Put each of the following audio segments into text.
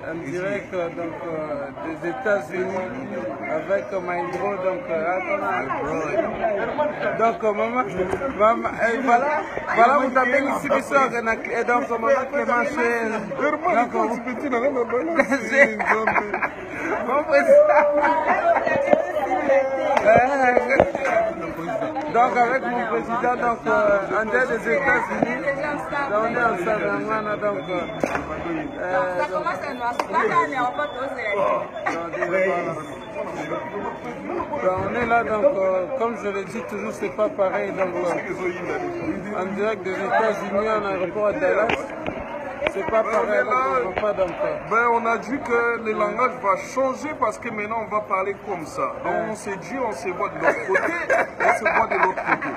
En direct donc, des États-Unis avec Maïdro. Donc, maman, et voilà, vous avez ici qui sort et donc maman qui est marché. Donc avec mon président, donc en dehors des États-Unis, on est ensemble, donc. On est là, donc comme je le dis toujours, c'est pas pareil. Donc en direct des États-Unis, en aéroport à Dallas. C'est pas pareil, on a dit que le langage va changer parce que maintenant on va parler comme ça. Donc on s'est dit, on se voit de l'autre côté, on se voit de l'autre côté.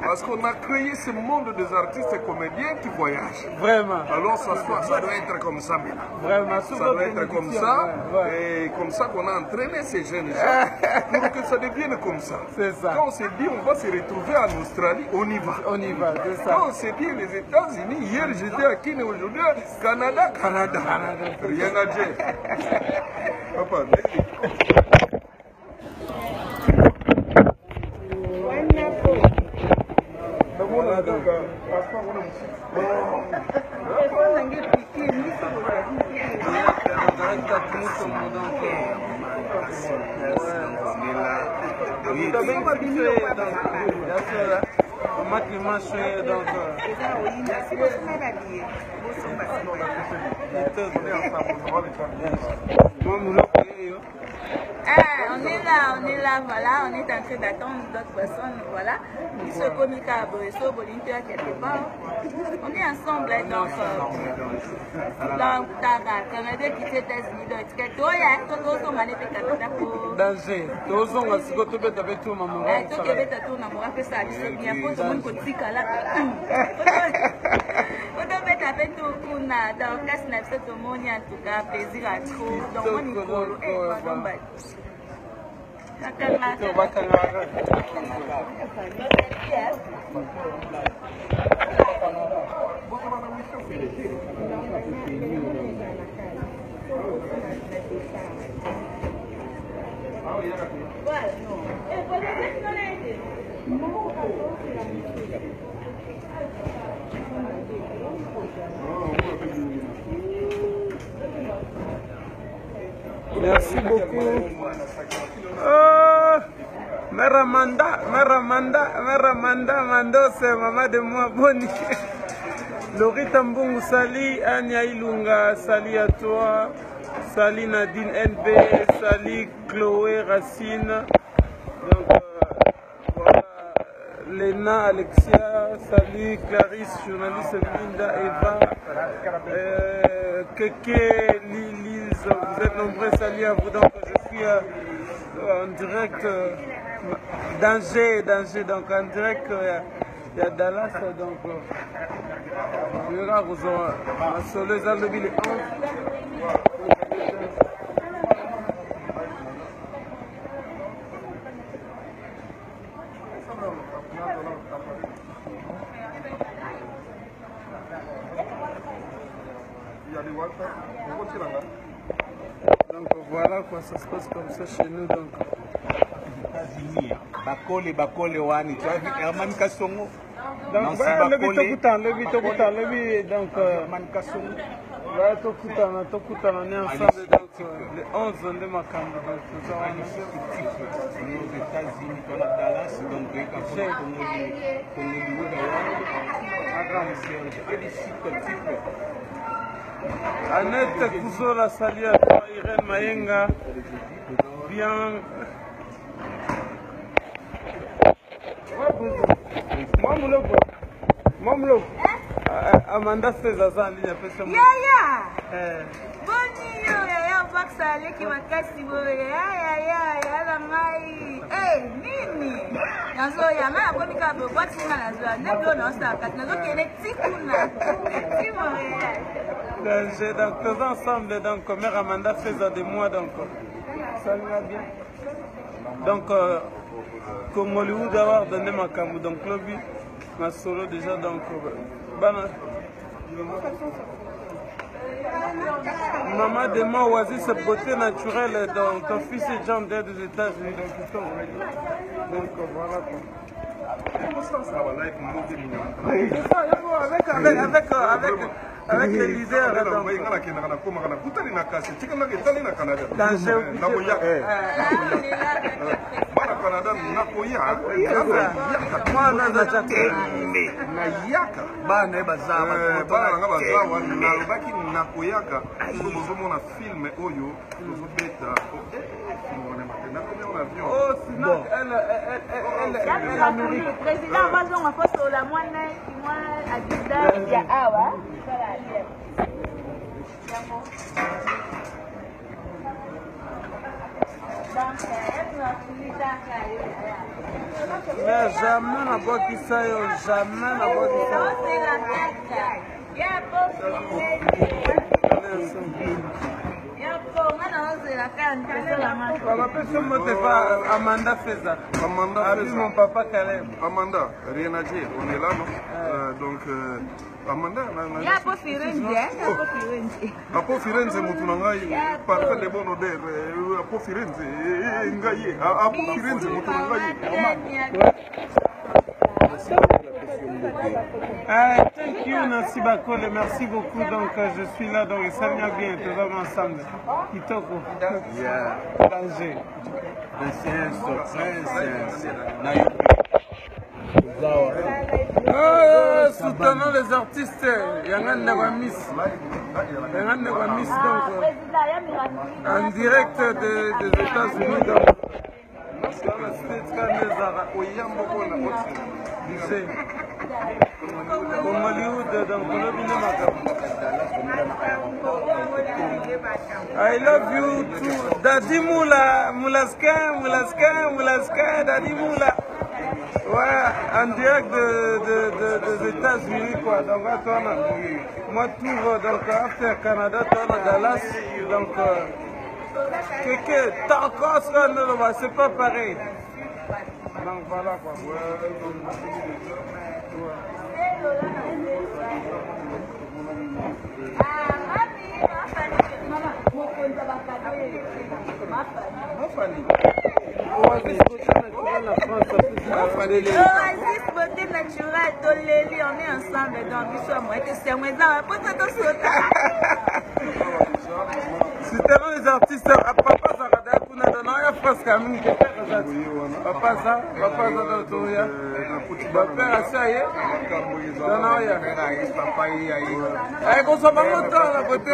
Parce qu'on a créé ce monde des artistes et comédiens qui voyagent. Vraiment. Alors ça doit être comme ça maintenant. Vraiment. Ça doit être comme ça. Et comme ça qu'on a entraîné ces jeunes gens pour que ça devienne comme ça. C'est ça. Quand on s'est dit on va se retrouver en Australie, on y va. On y va, c'est ça. Quand on s'est dit les États-Unis, hier j'étais à Kine, aujourd'hui Canada. Rien à dire. Papa, on est là, voilà, on est en train d'attendre d'autres personnes, voilà. Qui se communiquent à Boresso, Bolintia, quelque part. On est ensemble, donc, dans Tara, Canada, qui s'est États-Unis, donc, danger. Tous on va se retrouver avec tout maman. Tout le monde a tout maman, que ça a dit, bien, pour tout le monde qui là. On doit mettre avec tout pour na dans casse na tout le monde en tout cas plaisir à trop. Donc on y colle. Merci beaucoup. Mère Amanda, Mandose, maman de moi, Boni. Lorita Mbungu, Sali, Anya Ilunga, Sali à toi, Sali Nadine NB, Sali Chloé Racine, donc voilà, Léna, Alexia, Sali Clarisse, journaliste Linda, Eva, Keke, Lise, vous êtes nombreux, salut à vous, donc je suis en direct danger, donc en direct il y a Dallas, donc je vais vous en solo les allobies les 11. Donc voilà quoi, ça se passe comme ça chez nous. Donc Bakole wani, tu as vu Herman Kassongo. Donc le bi donc Herman Kassongo. Là on est ensemble donc les 11 de Makambo. Donc nous aux États-Unis, on a Dallas, donc Annette Kouzola, salut à toi, Irène Mayenga. Bien. Mamlo. Amanda Sezaza en ligne après ce moment. Boni yo ya baksa leki makasi bo ya la mai nini nazo ya ma ko mika bo kwatina nazo ne blo na sta kat nazo kene tikuna donc tous ensemble donc mère Amanda Seza de moi donc ça va bien donc comme Hollywood avoir donné ma camu donc lobby ma solo déjà donc bana maman de moi oasis cette beauté naturelle donc ton fils est John des États-Unis donc voilà quoi. Avec les leaders le président va donc en face de la moine qui moi à Duda il y a awa mais jamais na bokisa yo jamais na bokisa Amanda Feza. Mon papa Caleb. Amanda, rien à dire, on est là, non? Donc, Amanda, il y a pas Firenze, Apo Firenze mutunangai, parfait de bon odeur. Apo Firenze, ngai, Apo Firenze mutunangai. Thank you, Nancy Bakole, merci beaucoup. Donc, je suis là, donc ça vient bien, tout va ensemble. Kitoko. Yeah. Danger. Soutenons les artistes. Yangan Newamis. Yangan Newamis, donc, en direct des États-Unis. Donc, comme Hollywood, donc I love you too. Daddy Moula, Moulaskin, Daddy Moula. Ouais, en direct des États-Unis, quoi. Donc, attends, moi, tout, donc, after Canada, Dallas, donc, c'est pas pareil. Donc, voilà, quoi. Oasis beauté naturelle, Toleli, on est ensemble, donc il soit moi, c'est moi, c'était les artistes, papa Zarada, Kuna, non, il y a presque un minute. Papa ça, dans Touria. Papa, ça y est. Non, il y a. Eh, bon, ça va monter la beauté.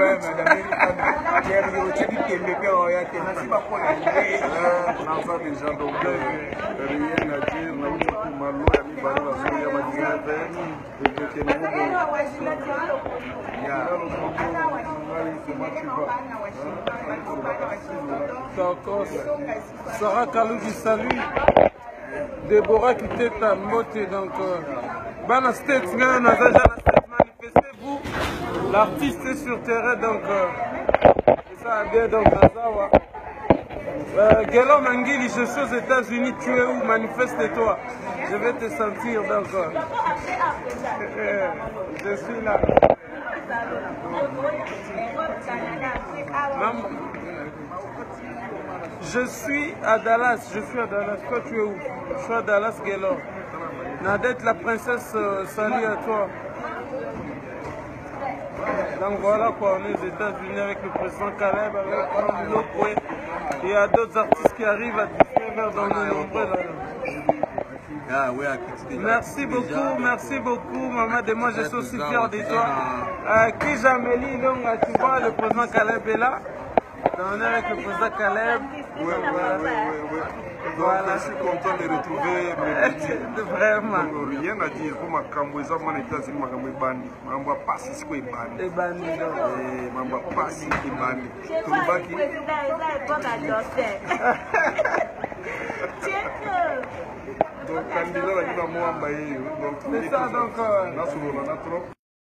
Sarah Kalouji, salut. Déborah qui était à Moté, donc Bana States, manifestez-vous. L'artiste est sur terrain, donc ça a bien, donc Nazawa. Guélo Mangili, je suis aux États-Unis, tu es où? Manifeste-toi. Je vais te sentir, donc je suis là. Je suis à Dallas, Toi, tu es où? Je suis à Dallas, Guélo. Nadette, la princesse, salut à toi. Donc voilà quoi, on est aux États-Unis avec le président Caleb, avec Lokwe. Il y a d'autres artistes qui arrivent à 19h dans le nombreux là. Merci beaucoup, maman de moi, je suis aussi fier de toi. Qui Jamélie, donc tu vois, le président Caleb est là. On est avec le président Caleb. Oui. Voilà. Je suis content de retrouver mes petits. Vraiment. Donc, rien à dire. Pour ma cambouisa, moi, les États-Unis, ma cambouisa bandi. Ma m'a pas si quoi bandi. Et bandi. Ma m'a pas si bandi. Tout le baki. Donc, candidat, la vie m'a envoyé. Donc, c'est ça, donc. Là, sur le trop.